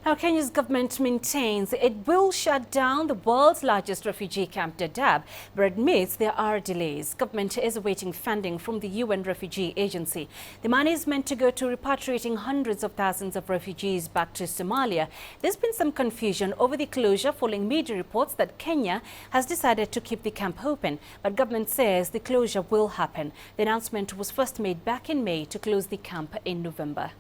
Now, Kenya's government maintains it will shut down the world's largest refugee camp, Daadab, but admits there are delays. Government is awaiting funding from the UN Refugee Agency. The money is meant to go to repatriating hundreds of thousands of refugees back to Somalia. There's been some confusion over the closure following media reports that Kenya has decided to keep the camp open, but government says the closure will happen. The announcement was first made back in May to close the camp in November.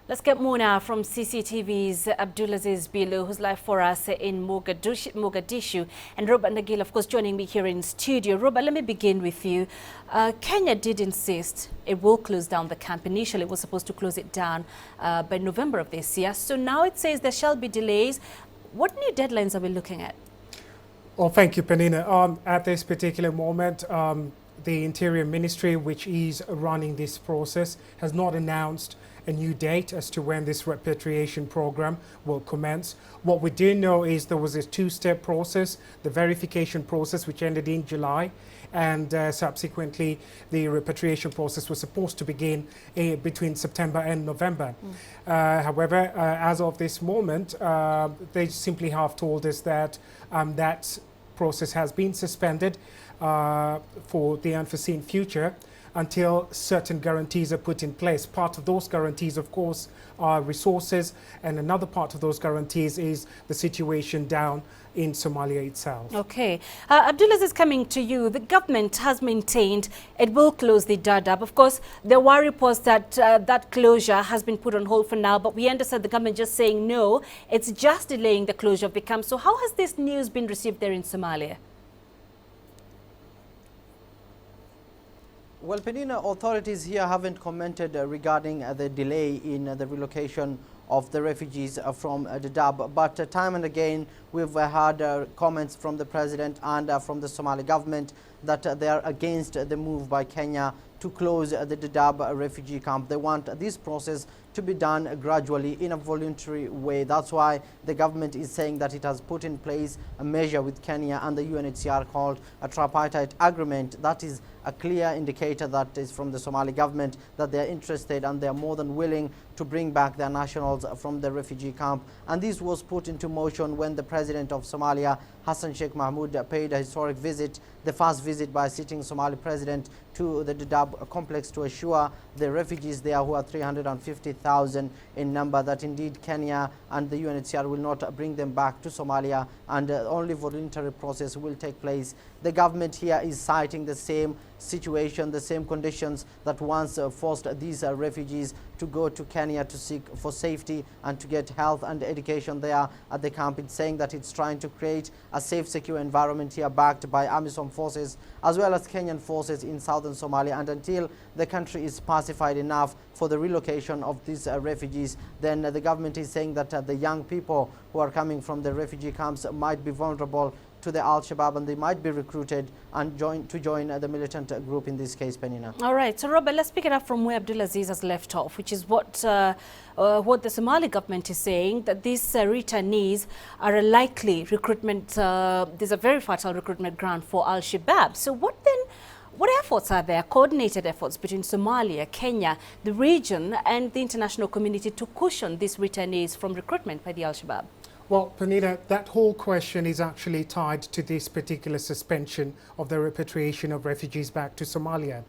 Let's get more now from CCTV's Abdulaziz Bilo, who's live for us in Mogadishu, and Robert Nagil, of course, joining me here in studio. Robert, let me begin with you. Kenya did insist it will close down the camp. Initially, it was supposed to close it down by November of this year. So now it says there shall be delays. What new deadlines are we looking at? Well, thank you, Penina. At this particular moment, the Interior Ministry, which is running this process, has not announced a new date as to when this repatriation program will commence. What we do know is there was a two-step process, the verification process, which ended in July, and subsequently the repatriation process was supposed to begin between September and November. However, as of this moment, they simply have told us that that process has been suspended for the unforeseen future until certain guarantees are put in place. Part of those guarantees, of course, are resources, and another part of those guarantees is the situation down in Somalia itself. Okay. Abdulaziz, is coming to you. The government has maintained it will close the Daadab. Of course, there were reports that that closure has been put on hold for now, but we understand the government just saying no, it's just delaying the closure of the camp. So how has this news been received there in Somalia? Well, Penina, authorities here haven't commented regarding the delay in the relocation of the refugees from Daadab, but time and again we've heard comments from the president and from the Somali government that they are against the move by Kenya to close the Daadab refugee camp. They want this process to be done gradually in a voluntary way. That's why the government is saying that it has put in place a measure with Kenya and the UNHCR called a tripartite agreement. That is a clear indicator that is from the Somali government that they are interested and they are more than willing to bring back their nationals from the refugee camp. And this was put into motion when the president of Somalia, Hassan Sheikh Mahmoud, paid a historic visit, the first visit by a sitting Somali president to the Dadaab complex to assure the refugees there, who are 350,000 in number, that indeed Kenya and the UNHCR will not bring them back to Somalia and only voluntary process will take place. The government here is citing the same situation, the same conditions that once forced these refugees to go to Kenya to seek for safety and to get health and education there at the camp. It's saying that it's trying to create a safe, secure environment here backed by AMISOM forces as well as Kenyan forces in southern Somalia. And until the country is pacified enough for the relocation of these refugees, then the government is saying that the young people who are coming from the refugee camps might be vulnerable to the Al-Shabaab and they might be recruited and join the militant group, in this case, Penina. All right. So, Robert, let's pick it up from where Abdulaziz has left off, which is what the Somali government is saying, that these returnees are a likely recruitment, there's a very fertile recruitment ground for Al-Shabaab. So what efforts are there, coordinated efforts between Somalia, Kenya, the region and the international community to cushion these returnees from recruitment by the Al-Shabaab? Well, Penina, that whole question is actually tied to this particular suspension of the repatriation of refugees back to Somalia,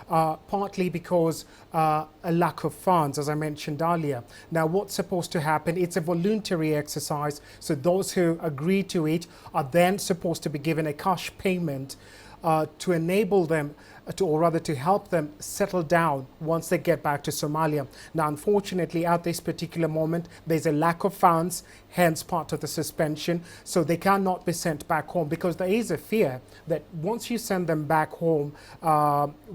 partly because a lack of funds, as I mentioned earlier. Now, what's supposed to happen? It's a voluntary exercise, so those who agree to it are then supposed to be given a cash payment to enable them or rather to help them settle down once they get back to Somalia. Now, unfortunately, at this particular moment, there's a lack of funds, hence part of the suspension. So they cannot be sent back home because there is a fear that once you send them back home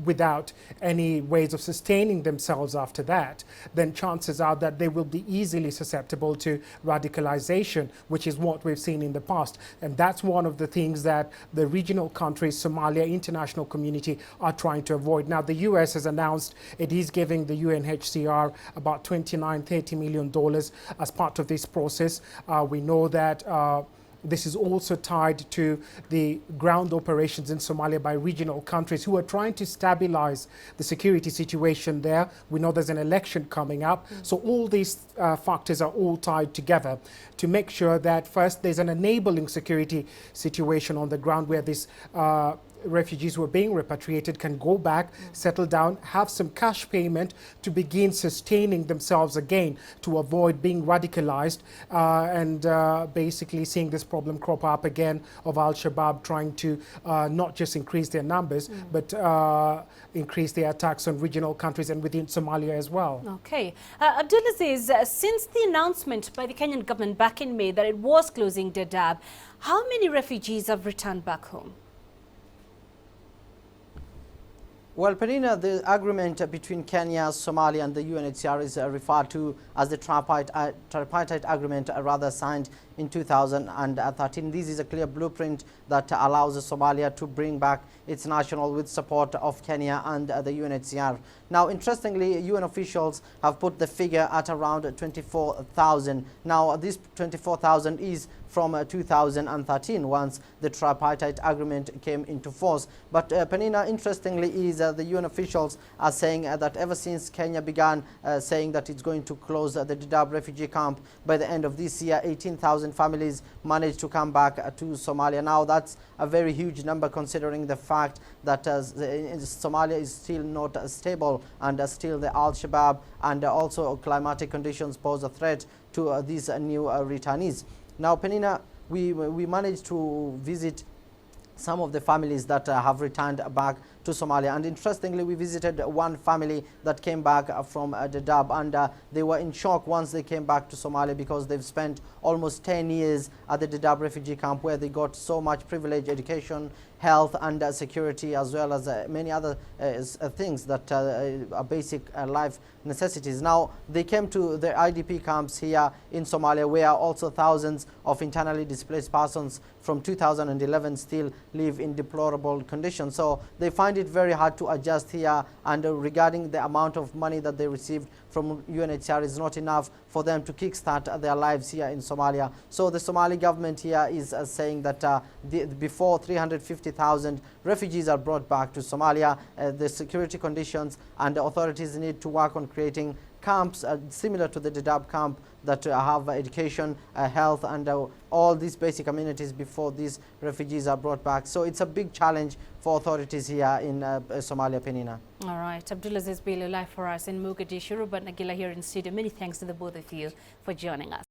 without any ways of sustaining themselves after that, then chances are that they will be easily susceptible to radicalization, which is what we've seen in the past. And that's one of the things that the regional countries, Somalia, international community are trying to avoid. Now, the US has announced it is giving the UNHCR about $29–30 million as part of this process. We know that This is also tied to the ground operations in Somalia by regional countries who are trying to stabilize the security situation there. We know there's an election coming up. So all these factors are all tied together to make sure that first there's an enabling security situation on the ground where these refugees who are being repatriated can go back, settle down, have some cash payment to begin sustaining themselves again, to avoid being radicalized and basically seeing this problem crop up again of Al-Shabaab trying to not just increase their numbers, but increase their attacks on regional countries and within Somalia as well. Okay. Abdulaziz, since the announcement by the Kenyan government back in May that it was closing Daadab, how many refugees have returned back home? Well, Penina, the agreement between Kenya, Somalia and the UNHCR is referred to as the tripartite agreement, rather signed in 2013. This is a clear blueprint that allows Somalia to bring back its national with support of Kenya and the UNHCR. Now, interestingly, UN officials have put the figure at around 24,000. Now, this 24,000 is from 2013, once the tripartite agreement came into force. But Penina, interestingly, is the UN officials are saying that ever since Kenya began saying that it's going to close the Dadaab refugee camp by the end of this year, 18,000 families managed to come back to Somalia. Now, that's a very huge number considering the fact that Somalia is still not stable, and still the Al-Shabaab and also climatic conditions pose a threat to these new returnees. Now, Penina, we managed to visit some of the families that have returned back to Somalia, and interestingly, we visited one family that came back from Dadaab, and they were in shock once they came back to Somalia because they've spent almost 10 years at the Dadaab refugee camp, where they got so much privilege, education, health and security, as well as many other things that are basic life necessities. Now, they came to the IDP camps here in Somalia, where also thousands of internally displaced persons from 2011 still live in deplorable conditions. So they find it very hard to adjust here, and regarding the amount of money that they received from UNHCR is not enough for them to kickstart their lives here in Somalia. So the Somali government here is saying that before 350,000 refugees are brought back to Somalia, the security conditions and the authorities need to work on creating camps similar to the Dadaab camp that have education, health and all these basic amenities before these refugees are brought back. So it's a big challenge for authorities here in Somalia, Penina. All right, Abdulaziz Bello live for us in Mogadishu, Robert Nagila here in studio. Many thanks to the both of you for joining us.